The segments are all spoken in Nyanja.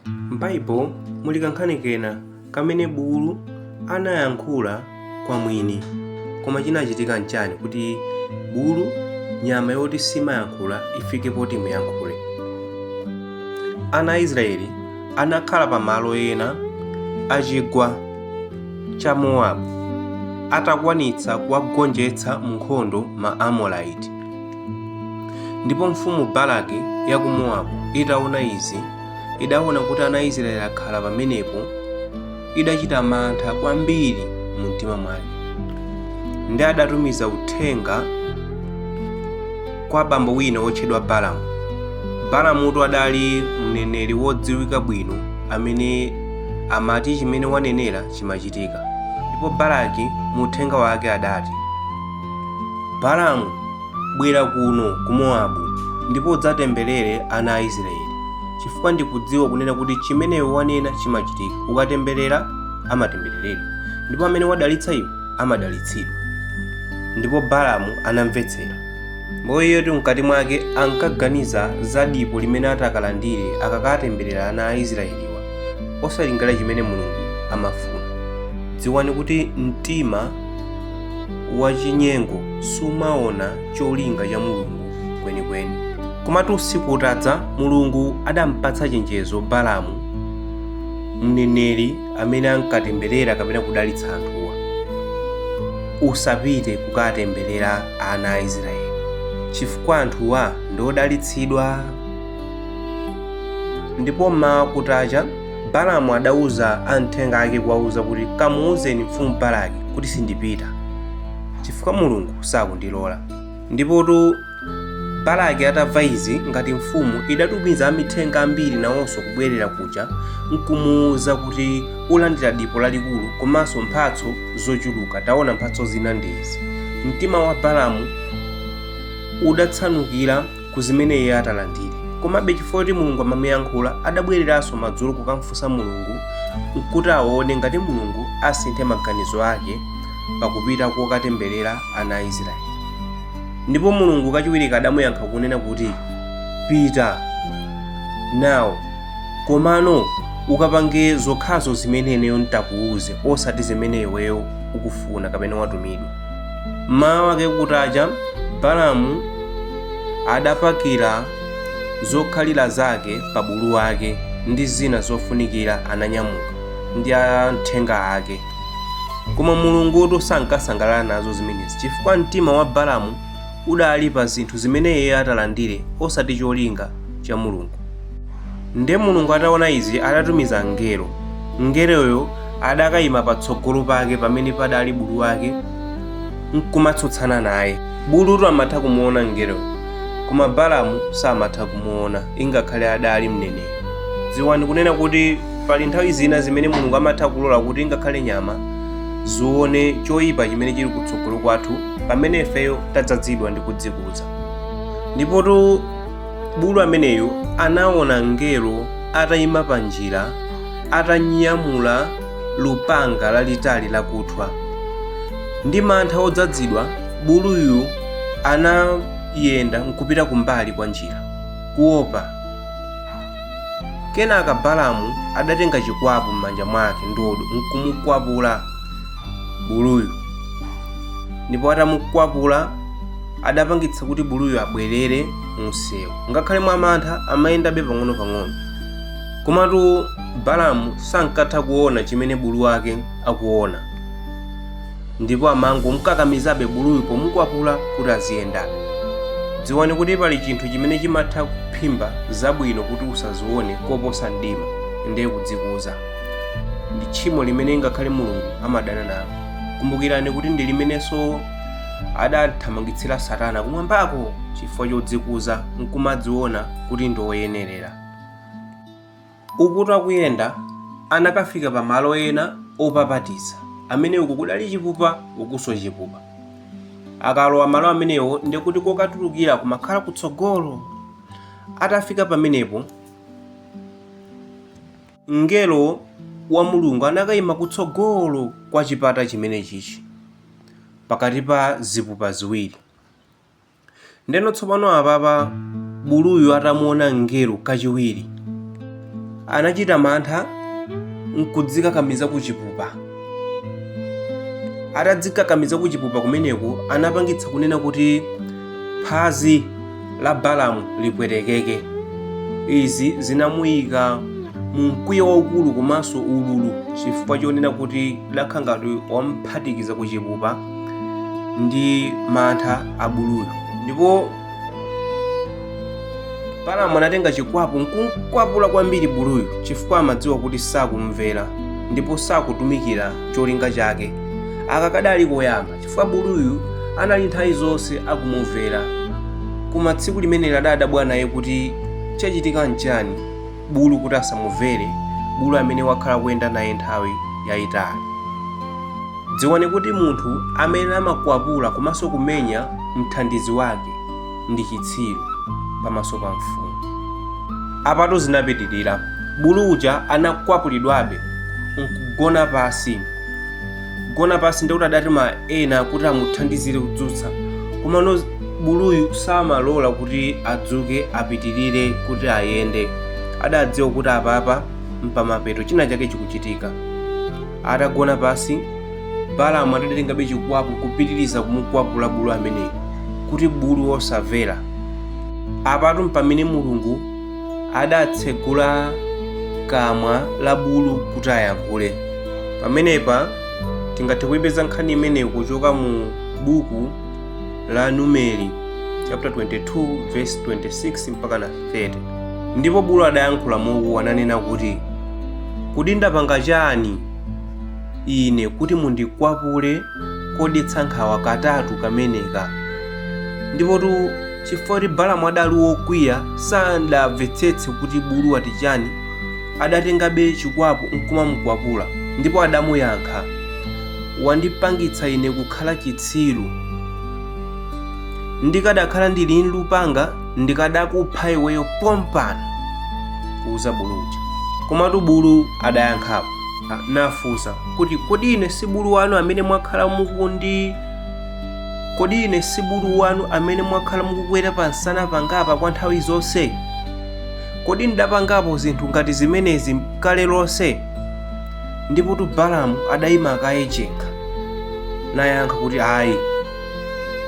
M'Baibulo muli kankhani kena kamene bulu anayankhula kwa mwini, koma chinachitika nchani kuti bulu, nyama yoti simayankhula, ifike poti imuyankhule. Ana a Israeli anakhala pa malo ena a chigwa cha Mowabu, atakwanitsa kuwagonjetsa mu nkhondo ma Amorite. Ndipo mfumu Balaki ya ku Mowabu itaona izi, idaona kuti ana a Israeli akhala pamenepo, idachita mantha kwambiri mu mtima mwake, ndi adatumiza uthenga kwa abambo wina wotchedwa Balaamu. Balaamutu adali mneneri wodziwika bwino amene amati chimene wanenera chimachitika. Ndipo Balaki mu uthenga wake adati, Balaamu, bwera kuno ku Mowabu ndipo udzatemberere ana a Israeli, chifukwa ndikudziwa kunena kuti chimene wanena chimachitika. Ukatemberera amatembereredwa, ndipo amene wadalitsa iwe amadalitsidwa. Ndipo Balaamu anamvetsera. Mboyeti mkati mwake ankaganiza za dipo limene atakalandire akakatemberera ana a Israeliwa, osalingala chimene Mulungu amafuna. Dziwani kuti mtima wachinyengo sumaona cholinga cha Mulungu kwenikweni. Komatu usiku utadza, Mulungu adampatsa chenjezo Balaamu, mneneri amene ankatemberera kapena kudalitsa anthuwa. Usapite kukatemberera ana a Israeli, chifukwa anthuwa ndiodalitsidwa. Ndipo mmawa kutacha, Balaamu adauza amthenga ake kuwauza kuti kamuuzeni mfumu Balaki kuti sindipita, chifukwa Mulungu sakundilola. Ndipotu Balaki atamva izi, ngati mfumu idatumiza amithenga ambiri nawonso kubwerera kuja nkumuwuza kuti ulandira dipo lalikulu komanso mphatso zochuluka. Taona mphatso zina ndizi. Mtima wa Balaamu udatsanukira ku zimene iye atalandire, komabe chifukwa kuti Mulungu amamuyankhula, adabwereranso madzulo kukamfunsa Mulungu kuti aone ngati Mulungu asinthe maganizo ake pakupita kokatemberera ana a Israeli. Ndipo Mulungu kachiwiri kadamuyankha kunena kuti, pita nawo, komano ukapange zokhazo zimene ineyo nditakuwuze, osati zimene iweyo ukufuna kapena watumidwa. Mmawa wake kutacha, Balaamu adapakira zokhalira zake pa bulu wake ndi zina zofunikira ananyamuka ndi amthenga ake. Koma Mulungutu sankasangalala nazo zimenezi, chifukwa mtima wa Balaamu udali pa zinthu zimene iye atalandire, osati cholinga cha Mulungu. Nde Mulungu ataona izi, adatumiza mngelo. Mngeloyo adakayima patsogolo pake pamene padali bulu wake nkumatsutsana naye. Bulutu amatha kumuona mngeloyo, koma Balaamu samatha kumuona, ingakhale adali mneneri. Dziwani kunena kuti pali nthawi zina zimene Mulungu amatha kulola kuti ingakhale nyama zione choyipa chimene chili kutsogolo kwathu pamene ifeyo tadzazidwa ndi kudzikuza. Ndipotu bulu ameneyo anaona mngelo atayima pa njira, atanyamula lupanga lalitali lakuthwa. Ndi mantha odzazidwa, buluyu anayenda nkupita kumbali kwa njira kuopa. Kenaka Balaamu adatenga chikwapu m'manja mwake ndodo nkumukwapula buluyu. Ndipo atamukwapula, adapangitsa kuti buluyu abwerere mu msewu. Ngakhale mwa mantha amayendabe pang'ono-pang'ono, komatu Balaamu sankatha kuona chimene bulu wake akuona, ndipo amangomukakamizabe buluyu pomukwapula kuti aziyendabe. Dziwani kuti pali chinthu chimene chimatha kuphimba zabwino kuti usazione koposa mdima, ndiye kudzikuza. Ndi tchimo limene ngakhale Mulungu amadana nalo. Kumbukirani kuti ndi limenenso adathamangitsira Satana kumwambako chifukwa chodzikuza nkumadziona kuti ndi oyenerera. Ukuti akuyenda, anakafika pa malo ena opapatiza, amene uku kudali chipupa, ukunso chipupa. Akalowa malo amenewo ndi kuti kokatulukira kumakhala kutsogolo. Atafika pamenepo, mngelo wa Mulungu anakayima kutsogolo kwa chipata chimene chichi, pakati pa zipupa ziwiri. Ndeno tsopano apapa buluyu atamuona mngelo kachiwiri, anachita mantha n'kudzikakamiza kuchipupa. Atadzikakamiza kuchipupa kumeneko anapangitsa kunena kuti phazi la Balaamu lipwetekeke. Izi zinamuyika mu mkwiyo waukulu komanso ululu chifukwa chonena kuti lakhala ngati wamphatikiza kuchipupa ndi mantha a buluyo. Ndipo Balaamu anatenga chikwapu nkunkwapula kwambiri buluyo chifukwa amadziwa kuti sakumvera ndipo sakutumikira cholinga chake akakadali koyamba, chifukwa buluyu anali nthawi zonse akumumvera. Koma tsiku limeneli adadabwa naye kuti chachitika nchani bulu kuti asamumvere, bulu amene wakhala kuyenda naye nthawi yayitali. Dziwani kuti munthu amene amakwapula komanso kumenya mthandizi wake ndi chitsiru pamaso pa mfumu. Apatu zinapitirira, bulu uja anakwapulidwabe nkugona pasi. Kugona pasi ndikuti adatuma ena kuti amuthandizire kudzutsa, komano buluyu samalola kuti adzuke apitirire kuti ayende. Adadziwa kuti apapa mpamapeto china chake chikuchitika. Atagona pasi, Balaamu adatengabe chikwapu kupitiriza kumukwapula bulu ameneyo kuti bulu osamvera. Apatu mpamene Mulungu adatsegula kamwa la bulu kuti ayankhule. Pamenepa tingathe kuipeza nkhani imeneyo kuchoka mu buku la Numeri chapter 22 verse 26 mpaka na 30. Ndipo bulu adayankhula mowu ananena kuti, kodi ndapanga chani ine kuti mundikwapule kodetsa nkhawa katatu kameneka? Ndipo chifukwa kuti Balaamu adali wokwiya sadamvetsetse kuti bulu ati chani, adatengabe chikwapu nkumamukwapula. Ndipo adamuyankha, wandipangitsa ine kukhala chitsiru. Ndikadakhala ndili ndi lupanga ndikadakupha iweyo pompano, kuuza bulu uja. Komatu bulu adayankhapo nafunsa kuti kodi ine si bulu wanu amene mwakhala mukukwera pansana pangapa kwa nthawi zonse? Kodi ndapangapo zinthu ngati zimenezi kale lonse? Ndipo Balaamu adayima akayechenkha nayankha kuti ayi.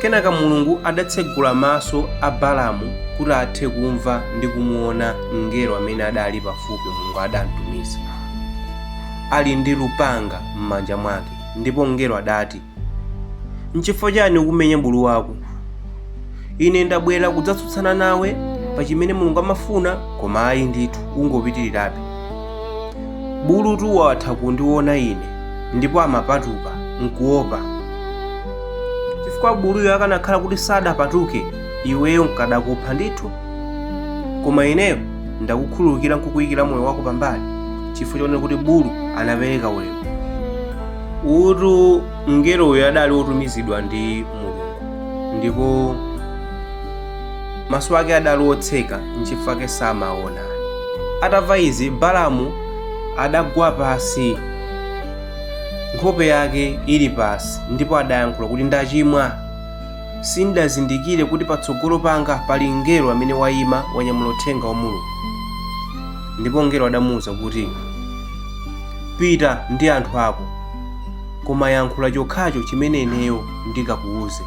Kenaka Mulungu adatsegula maso a Balaamu kuti athe kumva ndi kumuona mngelo amene adali pafupi Mulungu adamtumiza, ali ndi lupanga m'manja mwake. Ndipo mngelo adati, n'chifukwa chani ukumenya bulu wako? Ine ndabwera kudzatsutsana nawe pa chimene Mulungu amafuna, koma ayi ndithu ungopitirirabe. Bulutu watha kundiona ine ndipo amapatuka nkuopa. Chifukwa buluyo akanakhala kuti sadapatuke, iweyo nkadakupha ndithu. Koma ineyo ndakukhululukira nkukuyikira moyo wako pambali, chifukwa chonena kuti bulu anapereka ulemu. Mngeloyo adali wotumizidwa ndi Mulungu, ndipo maso ake adali otseka n'chifukwa chake samaona. Atamva izi, Balaamu adagwa pasi, nkhope yake ili pasi, ndipo adayankhula kuti ndachimwa. Sindazindikire kuti patsogolo panga pali mngelo amene wayima wanyamula uthenga wa Mulungu. Ndipo mngelo adamuwuza kuti, pita ndi anthu ako, koma yankhula chokhacho chimene ineyo ndikakuwuze.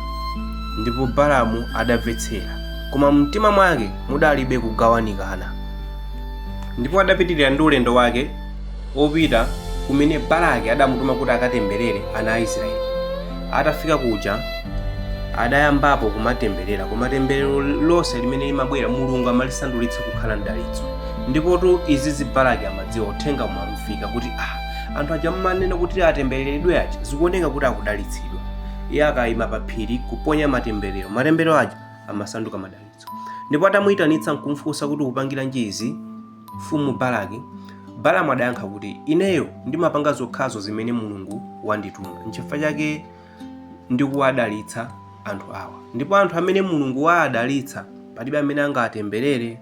Ndipo Balaamu adamvetsera, koma mtima mwake mudalibe kugawanikana. Ndipo adapitirira ndi ulendo wake opita kumene Balaki adamutuma kuti akatemberere ana a Israeli. Atafika kuja adayambapo kumatemberera, koma temberero lonse limene limabwera Mulungu amalisandulitsa kukhala mdalitso. Ndipo izi Balaki amadziwa uthenga mwamfika kuti anthu aja mmanena kuti atembereredwe aja zikuoneka kuti akudalitsidwa. Iye akayima pa phiri kuponya matemberero aja amasanduka madalitso. Ndipo atamuyitanitsa nkumfunsa kuti ukupangira njizi mfumu Balaki, Balaamu adayankha kuti ineyo ndimapanga zokhazo zimene Mulungu wandituma, n'chifukwa chake ndikuwadalitsa anthu awa. Ndipo anthu amene Mulungu waadalitsa palibe amene angatemberere